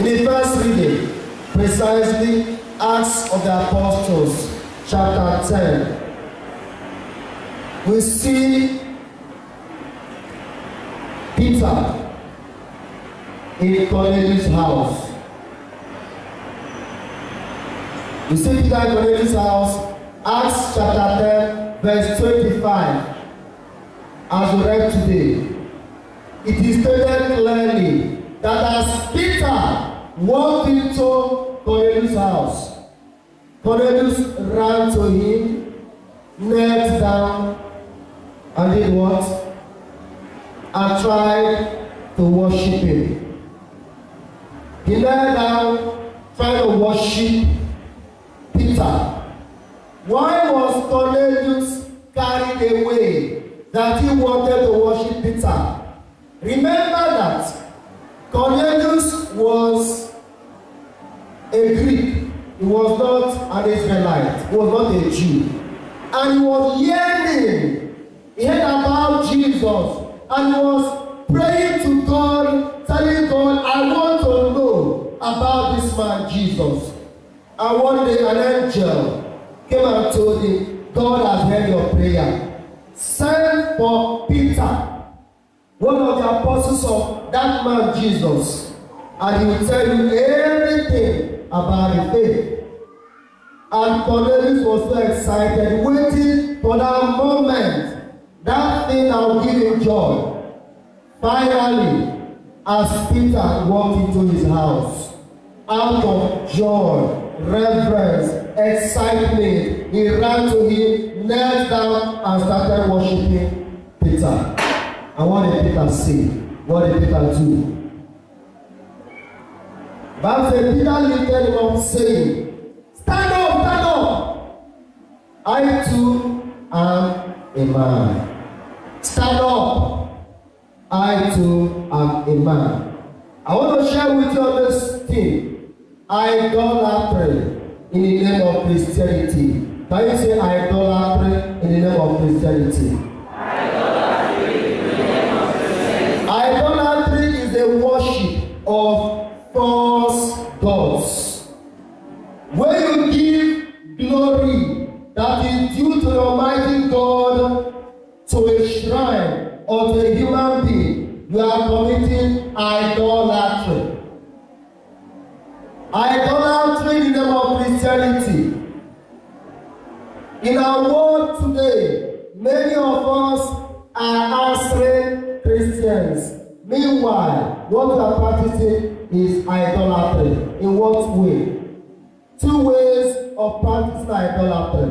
the first reading, precisely Acts of the Apostles, chapter 10, we see Peter in Cornelius' house. We see Peter in Cornelius' house, Acts chapter 10, verse 25. As we read today, it is stated clearly that as Peter walked into Cornelius' house, Cornelius ran to him, knelt down, and did what? And tried to worship him. He knelt down, trying to worship Peter. Why was Cornelius carried away that he wanted to worship Peter? Remember that Cornelius was a Greek. He was not an Israelite. He was not a Jew. And he was yearning. He heard about Jesus. And he was praying to God, telling God, I want to know about this man Jesus. And one day an angel came and told him, God has heard your prayer. Send for Peter, one of the apostles of that man Jesus, and he will tell you everything about the faith. And Cornelius was so excited, waiting for that moment, that thing that will give him joy. Finally, as Peter walked into his house, out of joy, reverence, excitement, he ran to him, knelt down, and started worshiping Peter. And what did Peter say? What did Peter do? Bible says Peter lifted him up, saying, stand up, stand up. I too am a man. Stand up. I too am a man. I want to share with you on this thing. Idolatry in the name of Christianity. Can you say idolatry in the name of Christianity? Idolatry in the name of Christianity. Idolatry is the worship of false gods. When you give glory that is due to the Almighty God to a shrine or to a human being, you are committing idolatry. Idolatry in the name of Christianity. In our world today, many of us are answering Christians. Meanwhile, what we are practicing is idolatry. In what way? Two ways of practicing idolatry.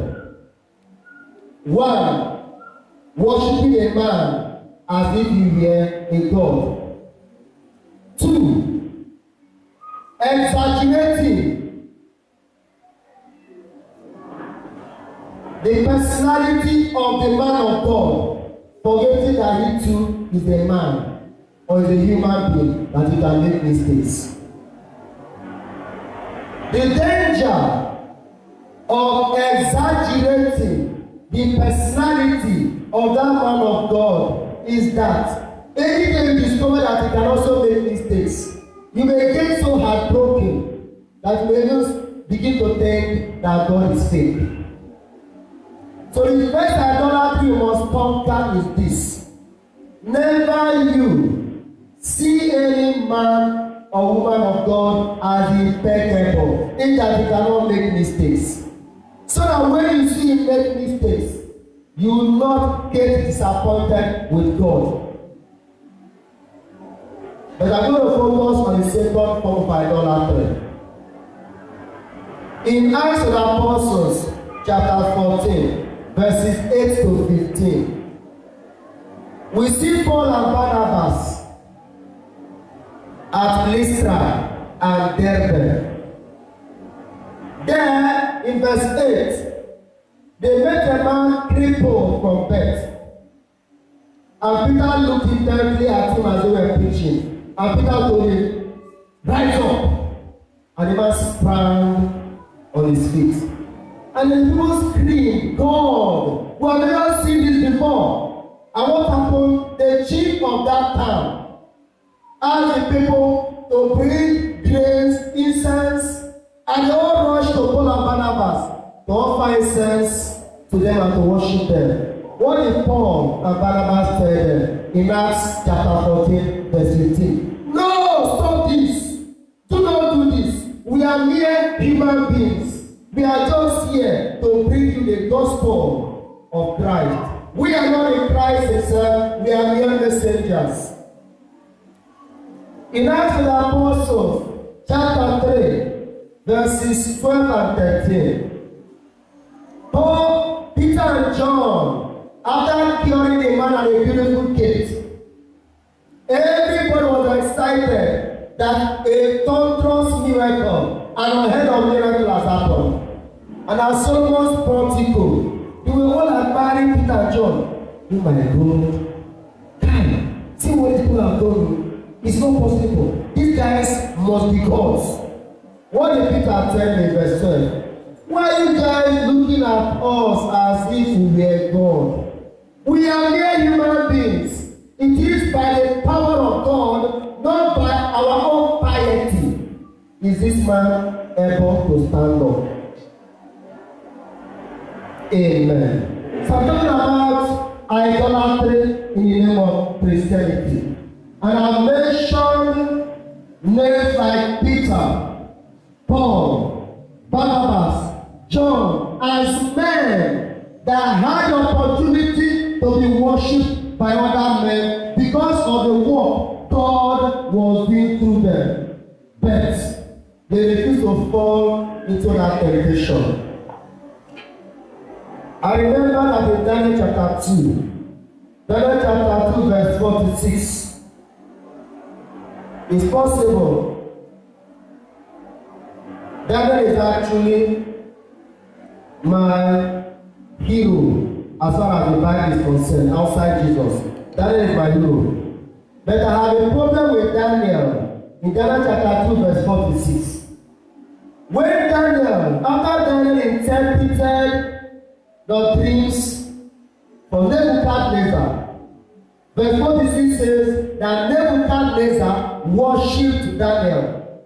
One, worshiping a man as if he were a god. Two, exaggerating the personality of the man of God, forgetting that he too is a man or is a human being, that he can make mistakes. The danger of exaggerating the personality of that man of God is that anytime you discover that he can also make mistakes, you may get so heartbroken that you may just begin to think that God is fake. So the first idolatry you must conquer is this. Never you see any man or woman of God as impeccable, in that he cannot make mistakes. So that when you see him make mistakes, you will not get disappointed with God. But I'm going to focus on the second form of idolatry. In Acts of the Apostles, chapter 14, verses 8 to 15, we see Paul and Barnabas at Lystra and Derbe. There, in verse 8, they met a man crippled from birth. And Peter looked intently at him as they were preaching. And Peter told him, rise up. And the man sprang on his feet. And the people screamed, God, we have never seen this before. And what happened? The chief of that town asked the people to bring grains to offer incense to them and to worship them. What did Paul and Barnabas tell them in Acts chapter 14, verse 15? No, stop this. Do not do this. We are mere human beings. We are just here to bring you the gospel of Christ. We are not in Christ himself. We are mere messengers. In Acts of the Apostles, chapter 3, verses 12 and 13, Paul, Peter, and John, after curing a man at a beautiful gate, everybody was excited that a thunderous miracle and unheard of miracle has happened. And at Solomon's portico, they were all admiring Peter and John. Oh my God, God, see what these people have done. It's not possible. These guys must be gods. What did Peter tell me in verse 12? Why are you guys looking at us as if we were God? We are mere human beings. It is by the power of God, not by our own piety. Is this man able to stand up? Amen. So I'm talking about idolatry in the name of Christianity. And I mentioned names like Peter, Paul, Barnabas, John as men that had the opportunity to be worshipped by other men because of the work God was doing through them. But they refused to fall into that temptation. I remember that in Daniel chapter 2, verse 46, it's possible Daniel is actually my hero as far as the Bible is concerned, outside Jesus. Daniel is my hero. But I have a problem with Daniel in Daniel chapter 2, verse 46. When Daniel, after Daniel interpreted the dreams for Nebuchadnezzar, verse 46 says that Nebuchadnezzar worshipped Daniel.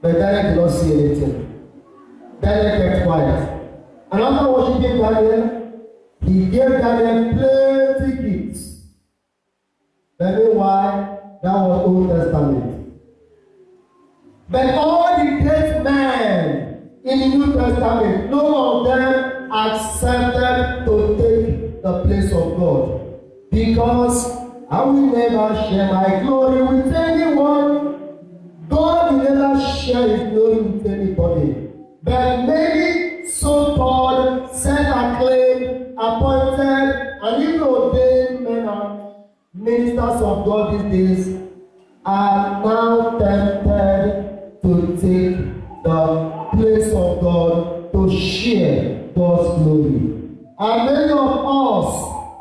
But Daniel did not see anything. Daniel kept quiet. And after worshiping Daniel, he gave Daniel plenty gifts. But meanwhile, that was Old Testament. But all the great men in the New Testament, no of them accepted to take the place of God. Because I will never share my glory with anyone. God will never share his glory with anybody. But many so-called, self-acclaimed, appointed, and even ordained men and ministers of God these days are now tempted to take the place of God to share God's glory. And many of us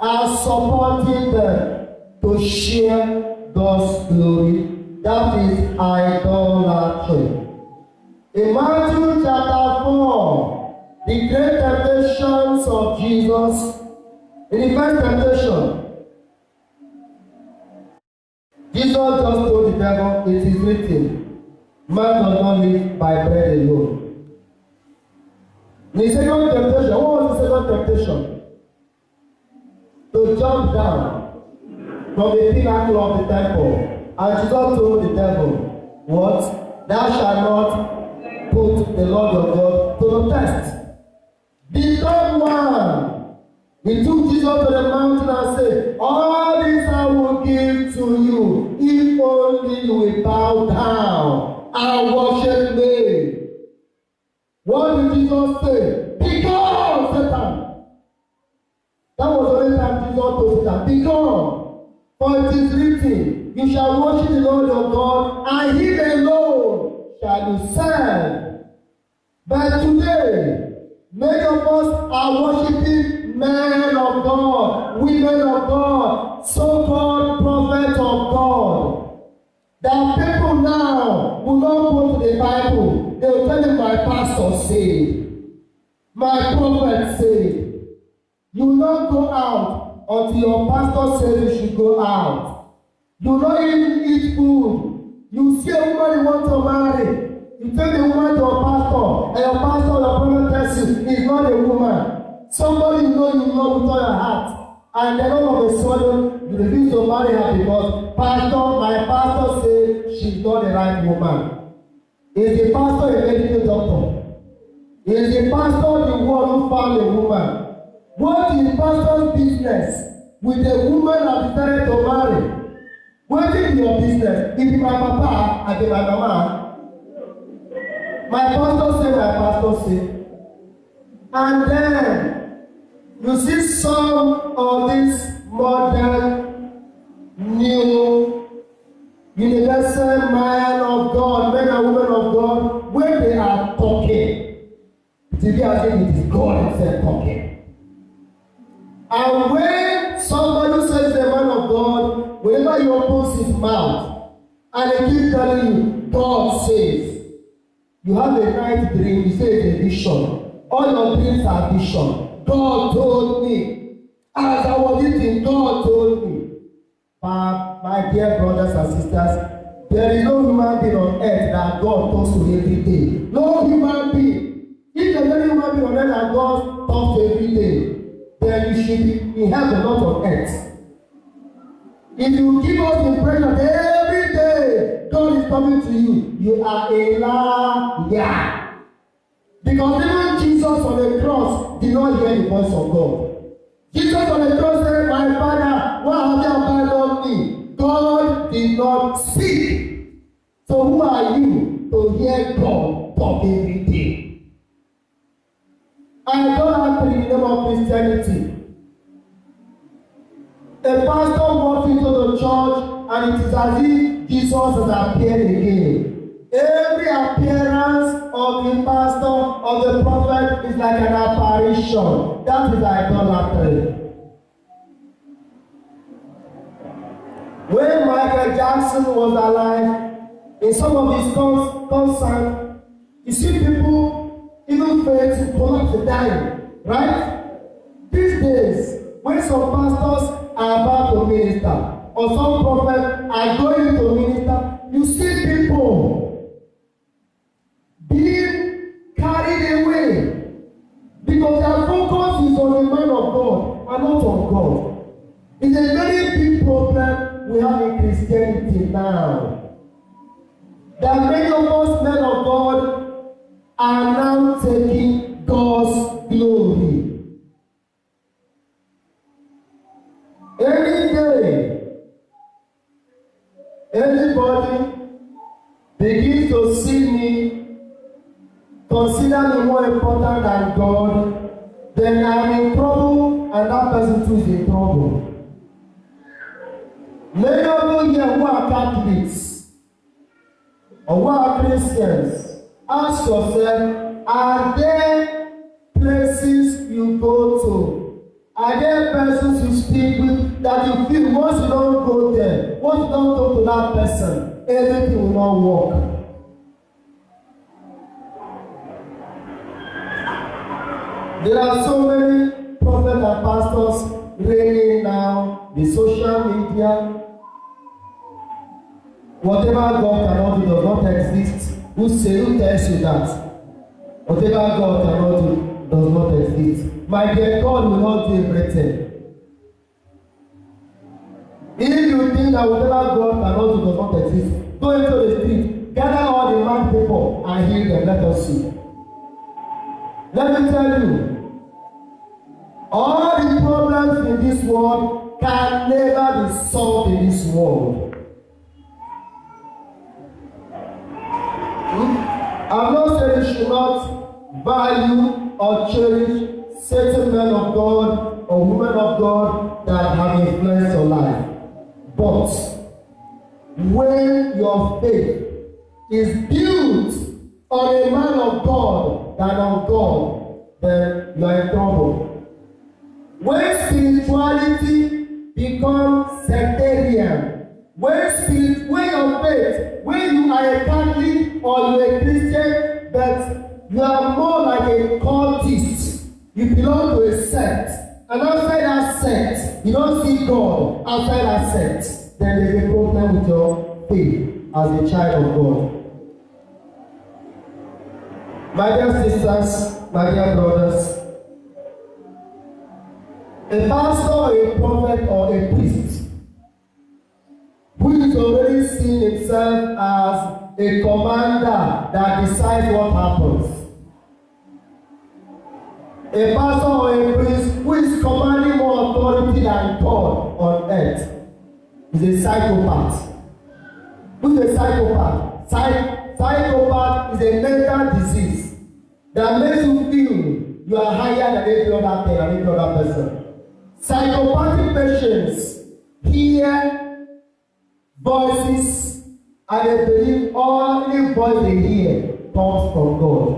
are supporting them to share God's glory. That is idolatry. In Matthew chapter 4, the great temptations of Jesus, in the first temptation, Jesus just told the devil, it is written, man does not live by bread alone. In the second temptation, what was the second temptation? To jump down from the pinnacle of the temple. And Jesus told the devil, what? Thou shalt not put the Lord your God to the test. The third one, he took Jesus to the mountain and said, all this I will give to you, if only you will bow down and worship me. What did Jesus say? Be gone, Satan. That was the only time Jesus told Satan, be gone. For it is written, you shall worship the Lord your God, and him alone shall you serve. But today, many of us are worshiping men of God, women of God, so-called prophets of God. There are people now who don't go to the Bible. They will tell you, my pastor said, my prophet said. You will not go out until your pastor says you should go out. You will not even eat food. You see a woman you want to marry. You take the woman to your pastor, and your pastor or your prophet tells you, not a woman. Somebody you know you love with all your heart, and then all of a sudden you refuse to marry her because my pastor said she's not the right woman. Is the pastor a medical doctor? Is the pastor the one who found a woman? What is pastor's business with a woman that decided to marry? What is your business? If my papa, I be my mama. My pastor say. And then you see some of these modern, new, universal man of God, men and women of God, when they are talking, to be as if it is God himself talking. And when somebody says the man of God, whenever he opens his mouth, and he keeps telling you, God says, you have a night dream, you say it's a vision. All your dreams are vision. God told me. As I was eating, God told me. But my dear brothers and sisters, there is no human being on earth that God talks to every day. No human being. If there's any human being on earth that God talks to every day, then you should be in heaven, not on earth. If you give us the impression that every day God is coming to you, you are a liar. Because even Jesus on the cross did not hear the voice of God. Jesus on the cross said, my Father, why have you abandoned me? God did not speak. So who are you to hear God talk every day? Idolatry in the name of Christianity. A pastor walks into the church and it is as if Jesus has appeared again. Every appearance of the pastor, of the prophet is like an apparition. That is idolatry. When Michael Jackson was alive, in some of his concerts, you see people even fail to collapse and die, right? These days, when some pastors are about to minister, or some prophets are going to minister, you see people being carried away because their focus is on the man of God and not on God. It's a very big problem we have in Christianity now. That many of us men of God are now taking God's glory. Any day, anybody begins to see me, consider me more important than God, then I'm in trouble and that person too is in trouble. Many of you here who are Catholics or who are Christians, ask yourself, are there places you go to? Are there persons you speak with that you feel once you don't go there, once you don't talk to that person, everything will not work? There are so many prophets and pastors reigning now, the social media. Whatever God cannot do does not exist. Who tells you that? Whatever God cannot do does not exist. My dear, God will not do everything. If you think that whatever God cannot do does not exist, go into the street, gather all the mad people and heal them. Let us see. Let me tell you, all the problems in this world can never be solved in this world. I'm not saying you should not value or cherish certain men of God or women of God that have influenced your life. But when your faith is built on a man of God than on God, then you are in trouble. When spirituality becomes sectarian, when your faith, when you are a Catholic or you are a Christian, but you are more like a cultist, you belong to a sect, and outside that sect, you don't see God outside that sect, then there is a problem with your faith as a child of God. My dear sisters, my dear brothers, A pastor, a prophet, or a priest who is already seen himself as a commander that decides what happens. A pastor or a priest who is commanding more authority than God on earth is a psychopath. Who is a psychopath? Psychopath is a mental disease that makes you feel you are higher than every other thing and every other person. Psychopathic patients hear voices and they believe only voice they hear comes from God.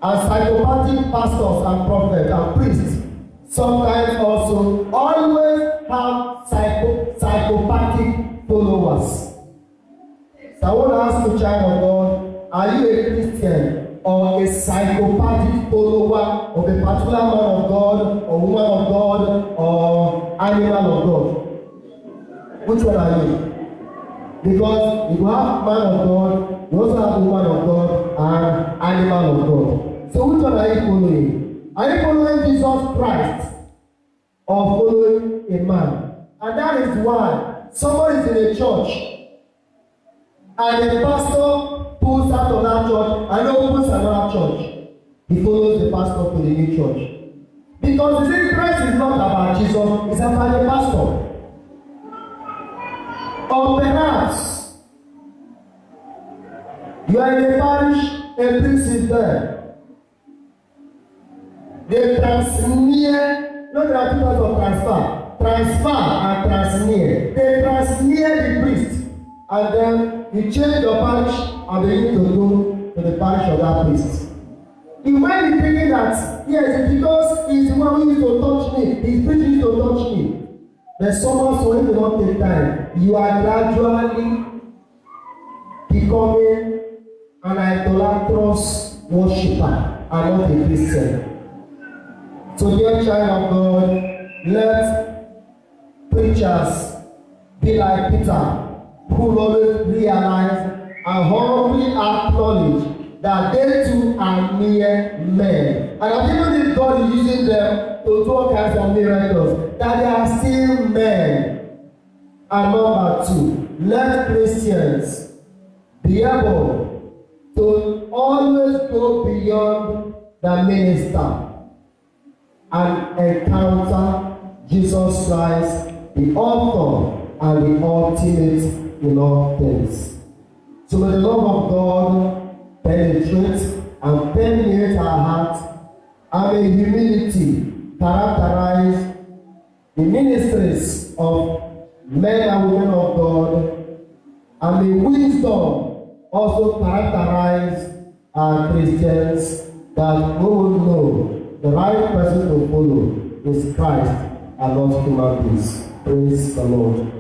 And psychopathic pastors and prophets and priests sometimes also always have psychopathic followers. So I want to ask you, child of God, are you a Christian or a psychopathic follower of a particular man of God or woman of God or animal of God? Which one are you? Because if you have man of God, you also have woman of God and animal of God. So which one are you following? Are you following Jesus Christ or following a man? And that is why someone is in a church and the pastor pulls out of that church and opens another church. He follows the pastor to the new church. Because the Christ is not about Jesus, it's about the pastor. Or perhaps you are in a parish, a priest is there. They transnear, no, there are two types of transfer and transnear. They transnear the priest, and then you change your parish and then you need to go to the parish of that priest. You might be thinking that, yes, it's because he's the one who needs to touch me, his priest needs to touch me. But someone, so if you don't take time, you are gradually becoming an idolatrous worshipper and not a Christian. So, dear child of God, let preachers be like Peter, who always realize and humbly acknowledge that they too are mere men. And I even if God is using them to do all kinds of miracles, that they are still men. And number two, let Christians be able to always go beyond the minister and encounter Jesus Christ, the author and the ultimate in all things. So may the love of God penetrate and permeate our hearts, and may humility characterize the ministries of men and women of God, and may wisdom also characterize our Christians, that we will know the right person to follow is Christ and not human beings. Praise the Lord.